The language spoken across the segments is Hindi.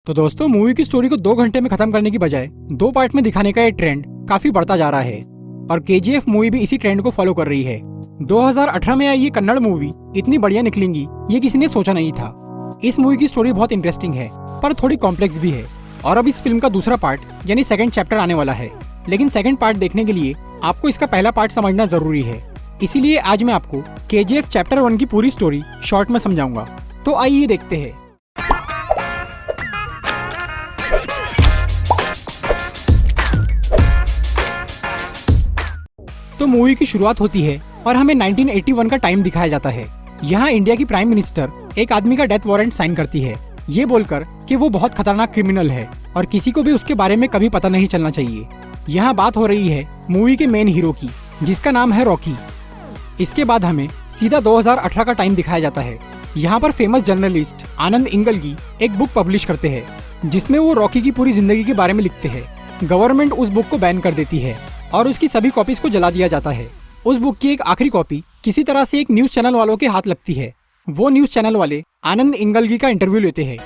तो दोस्तों, मूवी की स्टोरी को 2 घंटे में खत्म करने की बजाय 2 पार्ट में दिखाने का ये ट्रेंड काफी बढ़ता जा रहा है और केजीएफ मूवी भी इसी ट्रेंड को फॉलो कर रही है। 2018 में आई ये कन्नड़ मूवी इतनी बढ़िया निकलेंगी ये किसी ने सोचा नहीं था। इस मूवी की स्टोरी बहुत इंटरेस्टिंग है पर थोड़ी कॉम्प्लेक्स भी है और अब इस फिल्म का दूसरा पार्ट यानी सेकंड चैप्टर आने वाला है। लेकिन सेकंड पार्ट देखने के लिए आपको इसका पहला पार्ट समझना जरूरी है। इसीलिए आज मैं आपको केजीएफ चैप्टर 1 की पूरी स्टोरी शॉर्ट में समझाऊंगा। तो आइए देखते हैं। तो मूवी की शुरुआत होती है और हमें 1981 का टाइम दिखाया जाता है। यहाँ इंडिया की प्राइम मिनिस्टर एक आदमी का डेथ वारंट साइन करती है, ये बोलकर कि वो बहुत खतरनाक क्रिमिनल है और किसी को भी उसके बारे में कभी पता नहीं चलना चाहिए। यहाँ बात हो रही है मूवी के मेन हीरो की, जिसका नाम है रॉकी। इसके बाद हमें सीधा 2018 का टाइम दिखाया जाता है। यहाँ पर फेमस जर्नलिस्ट आनंद इंगलगी एक बुक पब्लिश करते हैं जिसमें वो रॉकी की पूरी जिंदगी के बारे में लिखते हैं। गवर्नमेंट उस बुक को बैन कर देती है और उसकी सभी कॉपीज को जला दिया जाता है। उस बुक की एक आखिरी कॉपी किसी तरह से एक न्यूज चैनल वालों के हाथ लगती है। वो न्यूज चैनल वाले आनंद इंगलगी का इंटरव्यू लेते हैं,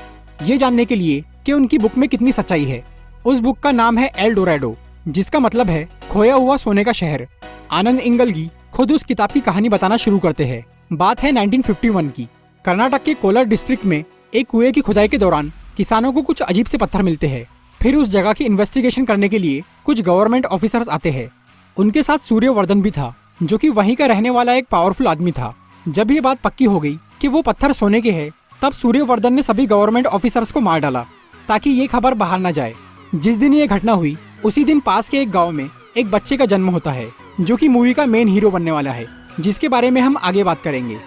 ये जानने के लिए कि उनकी बुक में कितनी सच्चाई है। उस बुक का नाम है एल डोराडो, जिसका मतलब है खोया हुआ सोने का शहर। आनंद इंगलगी खुद उस किताब की कहानी बताना शुरू करते हैं। बात है 1951 की। कर्नाटक के कोलार डिस्ट्रिक्ट में एक कुएं की खुदाई के दौरान किसानों को कुछ अजीब से पत्थर मिलते हैं। फिर उस जगह की इन्वेस्टिगेशन करने के लिए कुछ गवर्नमेंट ऑफिसर्स आते हैं। उनके साथ सूर्यवर्धन भी था, जो कि वहीं का रहने वाला एक पावरफुल आदमी था। जब ये बात पक्की हो गई कि वो पत्थर सोने के हैं, तब सूर्यवर्धन ने सभी गवर्नमेंट ऑफिसर्स को मार डाला ताकि ये खबर बाहर न जाए। जिस दिन ये घटना हुई उसी दिन पास के एक गाँव में एक बच्चे का जन्म होता है, जो कि मूवी का मेन हीरो बनने वाला है, जिसके बारे में हम आगे बात करेंगे।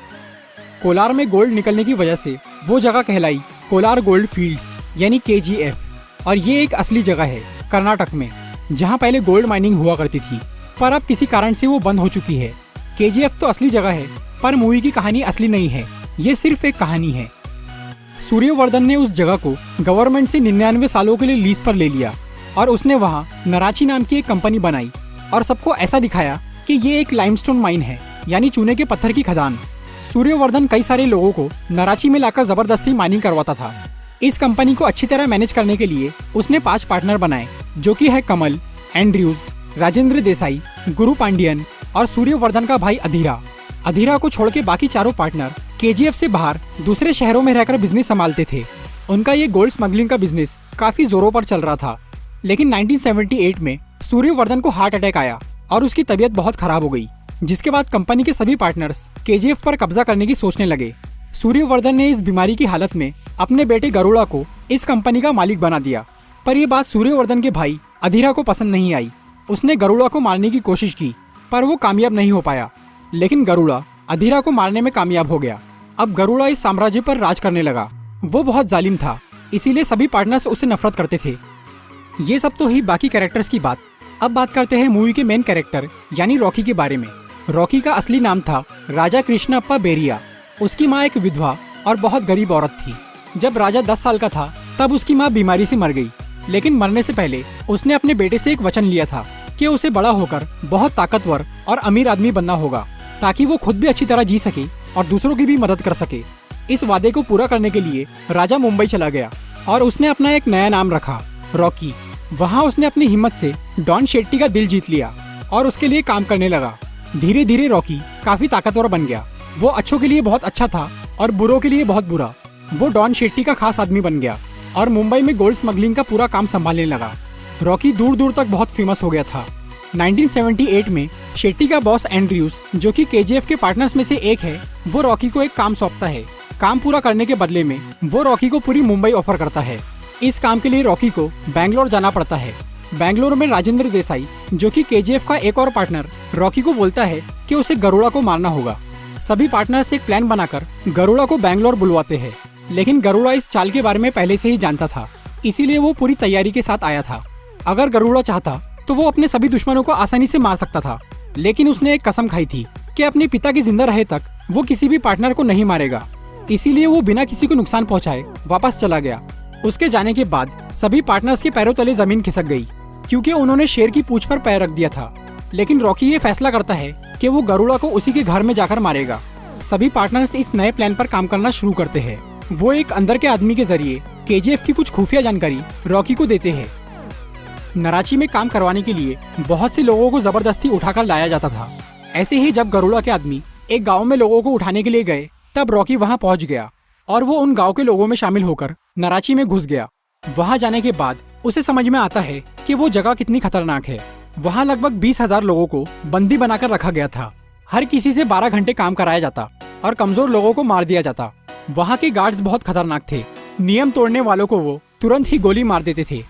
कोलार में गोल्ड निकलने की वजह से वो जगह कहलाई कोलार गोल्ड फील्ड्स यानी केजीएफ। और ये एक असली जगह है कर्नाटक में, जहाँ पहले गोल्ड माइनिंग हुआ करती थी, पर अब किसी कारण से वो बंद हो चुकी है। केजीएफ तो असली जगह है, पर मूवी की कहानी असली नहीं है, ये सिर्फ एक कहानी है। सूर्यवर्धन ने उस जगह को गवर्नमेंट से 99 सालों के लिए लीज पर ले लिया और उसने वहाँ नराची नाम की एक कंपनी बनाई और सबको ऐसा दिखाया कि ये एक लाइमस्टोन माइन है, यानी चूने के पत्थर की खदान। सूर्यवर्धन कई सारे लोगों को नराची में लाकर जबरदस्ती माइनिंग करवाता था। इस कंपनी को अच्छी तरह मैनेज करने के लिए उसने 5 पार्टनर बनाए, जो कि है कमल, एंड्रयूज, राजेंद्र देसाई, गुरु पांडियन और सूर्यवर्धन का भाई अधीरा। अधीरा को छोड़ के बाकी चारों पार्टनर केजीएफ से बाहर दूसरे शहरों में रहकर बिजनेस संभालते थे। उनका ये गोल्ड स्मगलिंग का बिजनेस काफी जोरों पर चल रहा था। लेकिन 1978 में सूर्यवर्धन को हार्ट अटैक आया और उसकी तबीयत बहुत खराब हो गई, जिसके बाद कंपनी के सभी पार्टनर्स केजीएफ पर कब्जा करने की सोचने लगे। सूर्यवर्धन ने इस बीमारी की हालत में अपने बेटे गरुड़ा को इस कंपनी का मालिक बना दिया। पर यह बात सूर्यवर्धन के भाई अधीरा को पसंद नहीं आई। उसने गरुड़ा को मारने की कोशिश की, पर वो कामयाब नहीं हो पाया। लेकिन गरुड़ा अधीरा को मारने में कामयाब हो गया। अब गरुड़ा इस साम्राज्य पर राज करने लगा। वो बहुत जालिम था, इसीलिए सभी पार्टनर्स उससे नफरत करते थे। ये सब तो ही बाकी कैरेक्टर्स की बात। अब बात करते हैं मूवी के मेन कैरेक्टर यानी रॉकी के बारे में। रॉकी का असली नाम था राजा कृष्णप्पा बेरिया। उसकी माँ एक विधवा और बहुत गरीब औरत थी। जब राजा 10 साल का था तब उसकी माँ बीमारी से मर गई। लेकिन मरने से पहले उसने अपने बेटे से एक वचन लिया था कि उसे बड़ा होकर बहुत ताकतवर और अमीर आदमी बनना होगा, ताकि वो खुद भी अच्छी तरह जी सके और दूसरों की भी मदद कर सके। इस वादे को पूरा करने के लिए राजा मुंबई चला गया और उसने अपना एक नया नाम रखा, रॉकी। वहाँ उसने अपनी हिम्मत से डॉन शेट्टी का दिल जीत लिया और उसके लिए काम करने लगा। धीरे धीरे रॉकी काफी ताकतवर बन गया। वो अच्छों के लिए बहुत अच्छा था और बुरों के लिए बहुत बुरा। वो डॉन शेट्टी का खास आदमी बन गया और मुंबई में गोल्ड स्मगलिंग का पूरा काम संभालने लगा। रॉकी दूर दूर तक बहुत फेमस हो गया था। 1978 में शेट्टी का बॉस एंड्रयूज, जो कि केजीएफ के पार्टनर्स में से एक है, वो रॉकी को एक काम सौंपता है। काम पूरा करने के बदले में वो रॉकी को पूरी मुंबई ऑफर करता है। इस काम के लिए रॉकी को बैंगलोर जाना पड़ता है। बैंगलोर में राजेंद्र देसाई, जो कि केजीएफ का एक और पार्टनर, रॉकी को बोलता है कि उसे गरुड़ा को मारना होगा। सभी पार्टनर्स एक प्लान बनाकर गरुड़ा को बैंगलोर बुलवाते हैं। लेकिन गरुड़ा इस चाल के बारे में पहले से ही जानता था, इसीलिए वो पूरी तैयारी के साथ आया था। अगर गरुड़ा चाहता तो वो अपने सभी दुश्मनों को आसानी से मार सकता था, लेकिन उसने एक कसम खाई थी कि अपने पिता के जिंदा रहे तक वो किसी भी पार्टनर को नहीं मारेगा। इसीलिए वो बिना किसी को नुकसान पहुंचाए वापस चला गया। उसके जाने के बाद सभी पार्टनर्स के पैरों तले जमीन खिसक गई, क्योंकि उन्होंने शेर की पूंछ पर पैर रख दिया था। लेकिन रॉकी ये फैसला करता है कि वो गरुड़ा को उसी के घर में जाकर मारेगा। सभी पार्टनर्स इस नए प्लान पर काम करना शुरू करते हैं। वो एक अंदर के आदमी के जरिए केजीएफ की कुछ खुफिया जानकारी रॉकी को देते हैं। नाराची में काम करवाने के लिए बहुत से लोगों को जबरदस्ती उठाकर लाया जाता था। ऐसे ही जब गरुड़ा के आदमी एक गांव में लोगों को उठाने के लिए गए तब रॉकी वहां पहुंच गया और वो उन गांव के लोगों में शामिल होकर नाराची में घुस गया। वहां जाने के बाद उसे समझ में आता है कि वो जगह कितनी खतरनाक है। वहां लगभग 20,000 लोगों को बंदी बनाकर रखा गया था। हर किसी से 12 घंटे काम कराया जाता और कमजोर लोगों को मार दिया जाता। वहां के गार्ड्स बहुत खतरनाक थे। नियम तोड़ने वालों को वो तुरंत ही गोली मार देते थे।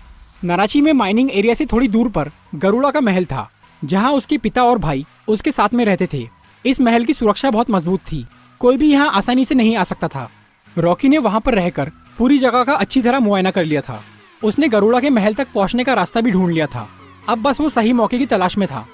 नाराची में माइनिंग एरिया से थोड़ी दूर पर गरुड़ा का महल था, जहां उसके पिता और भाई उसके साथ में रहते थे। इस महल की सुरक्षा बहुत मजबूत थी, कोई भी यहाँ आसानी से नहीं आ सकता था। रॉकी ने वहां पर रहकर पूरी जगह का अच्छी तरह मुआयना कर लिया था। उसने गरुड़ा के महल तक पहुंचने का रास्ता भी ढूंढ लिया था। अब बस वो सही मौके की तलाश में था।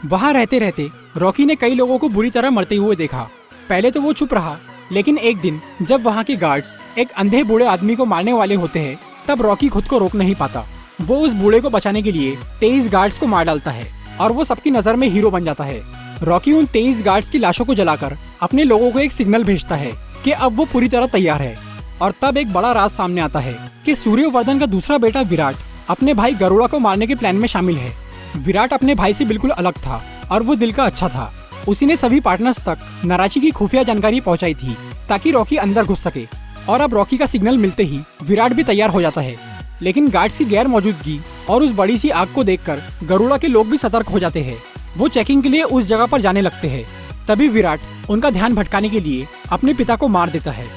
वहां रहते रहते रॉकी ने कई लोगों को बुरी तरह मरते हुए देखा। पहले तो वो चुप रहा, लेकिन एक दिन जब वहां के गार्ड्स एक अंधे बूढ़े आदमी को मारने वाले होते हैं, तब रॉकी खुद को रोक नहीं पाता। वो उस बूढ़े को बचाने के लिए 23 गार्ड्स को मार डालता है और वो सबकी नजर में हीरो बन जाता है। रॉकी उन 23 गार्ड्स की लाशों को जलाकर अपने लोगों को एक सिग्नल भेजता है कि अब वो पूरी तरह तैयार है। और तब एक बड़ा राज सामने आता है कि सूर्यवर्धन का दूसरा बेटा विराट अपने भाई गरुड़ा को मारने के प्लान में शामिल है। विराट अपने भाई से बिल्कुल अलग था और वो दिल का अच्छा था। उसी ने सभी पार्टनर्स तक नाराची की खुफिया जानकारी पहुंचाई थी ताकि रॉकी अंदर घुस सके। और अब रॉकी का सिग्नल मिलते ही विराट भी तैयार हो जाता है। लेकिन गार्ड्स की गैर मौजूदगी और उस बड़ी सी आग को देखकर गरुड़ा के लोग भी सतर्क हो जाते हैं। वो चेकिंग के लिए उस जगह पर जाने लगते हैं। तभी विराट उनका ध्यान भटकाने के लिए अपने पिता को मार देता है।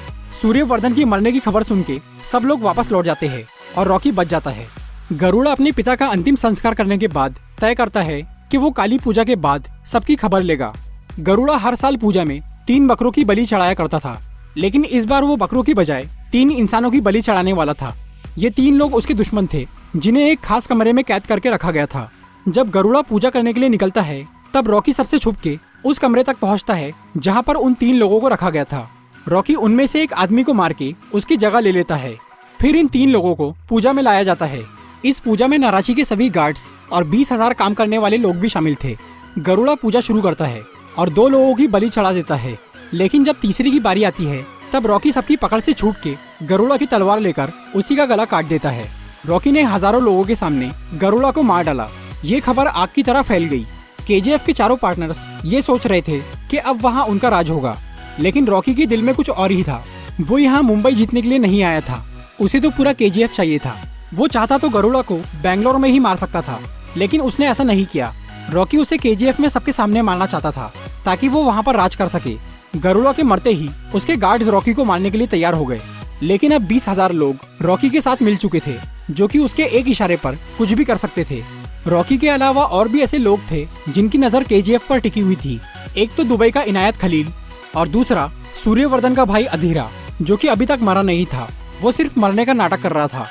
सूर्यवर्धन की मरने की खबर सुन के सब लोग वापस लौट जाते हैं और रॉकी बच जाता है। गरुड़ा अपने पिता का अंतिम संस्कार करने के बाद तय करता है कि वो काली पूजा के बाद सबकी खबर लेगा। गरुड़ा हर साल पूजा में 3 बकरों की बलि चढ़ाया करता था, लेकिन इस बार वो बकरों की बजाय 3 इंसानों की बलि चढ़ाने वाला था। ये 3 लोग उसके दुश्मन थे, जिन्हें एक खास कमरे में कैद करके रखा गया था। जब गरुड़ा पूजा करने के लिए निकलता है, तब रॉकी सबसे छुप के उस कमरे तक पहुंचता है जहां पर उन 3 लोगों को रखा गया था। रॉकी उनमें से एक आदमी को मार के उसकी जगह ले लेता है। फिर इन 3 लोगों को पूजा में लाया जाता है। इस पूजा में नाराची के सभी गार्ड्स और 20,000 काम करने वाले लोग भी शामिल थे। गरुड़ा पूजा शुरू करता है और 2 लोगों की बलि चढ़ा देता है। लेकिन जब तीसरे की बारी आती है, तब रॉकी सबकी पकड़ से छूट के गरुड़ा की तलवार लेकर उसी का गला काट देता है। रॉकी ने हजारों लोगों के सामने गरुड़ा को मार डाला। ये खबर आग की तरह फैल गई। केजीएफ के चारों पार्टनर्स ये सोच रहे थे कि अब वहाँ उनका राज होगा, लेकिन रॉकी के दिल में कुछ और ही था। वो यहाँ मुंबई जीतने के लिए नहीं आया था, उसे तो पूरा केजीएफ चाहिए था। वो चाहता तो गरुड़ा को बेंगलोर में ही मार सकता था, लेकिन उसने ऐसा नहीं किया। रॉकी उसे केजीएफ में सबके सामने मारना चाहता था ताकि वो वहाँ पर राज कर सके। गरुड़ा के मरते ही उसके गार्ड्स रॉकी को मारने के लिए तैयार हो गए, लेकिन अब 20,000 लोग रॉकी के साथ मिल चुके थे, जो कि उसके एक इशारे पर कुछ भी कर सकते थे। रॉकी के अलावा और भी ऐसे लोग थे जिनकी नजर केजीएफ पर टिकी हुई थी। एक तो दुबई का इनायत खलील और दूसरा सूर्यवर्धन का भाई अधीरा, जो कि अभी तक मरा नहीं था, वो सिर्फ मरने का नाटक कर रहा था।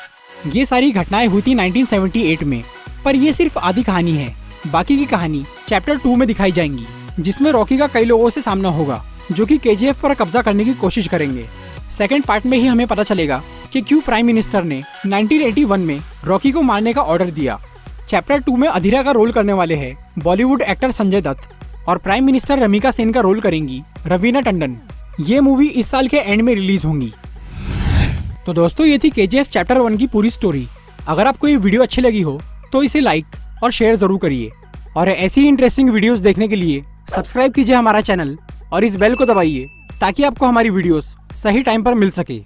ये सारी घटनाएं हुई थी 1978 में, पर ये सिर्फ आधी कहानी है। बाकी की कहानी चैप्टर 2 में दिखाई जाएंगी, जिसमें रॉकी का कई लोगों से सामना होगा जो कि केजीएफ पर कब्जा करने की कोशिश करेंगे। सेकंड पार्ट में ही हमें पता चलेगा कि क्यों प्राइम मिनिस्टर ने 1981 में रॉकी को मारने का ऑर्डर दिया। चैप्टर 2 में अधीरा का रोल करने वाले हैं बॉलीवुड एक्टर संजय दत्त और प्राइम मिनिस्टर रमिका सेन का रोल करेंगी रवीना टंडन। ये मूवी इस साल के एंड में रिलीज होंगी। तो दोस्तों, ये थी केजीएफ चैप्टर 1 की पूरी स्टोरी। अगर आपको ये वीडियो अच्छी लगी हो तो इसे लाइक और शेयर जरूर करिए, और ऐसी इंटरेस्टिंग वीडियोस देखने के लिए सब्सक्राइब कीजिए हमारा चैनल और इस बेल को दबाइए ताकि आपको हमारी वीडियोस सही टाइम पर मिल सके।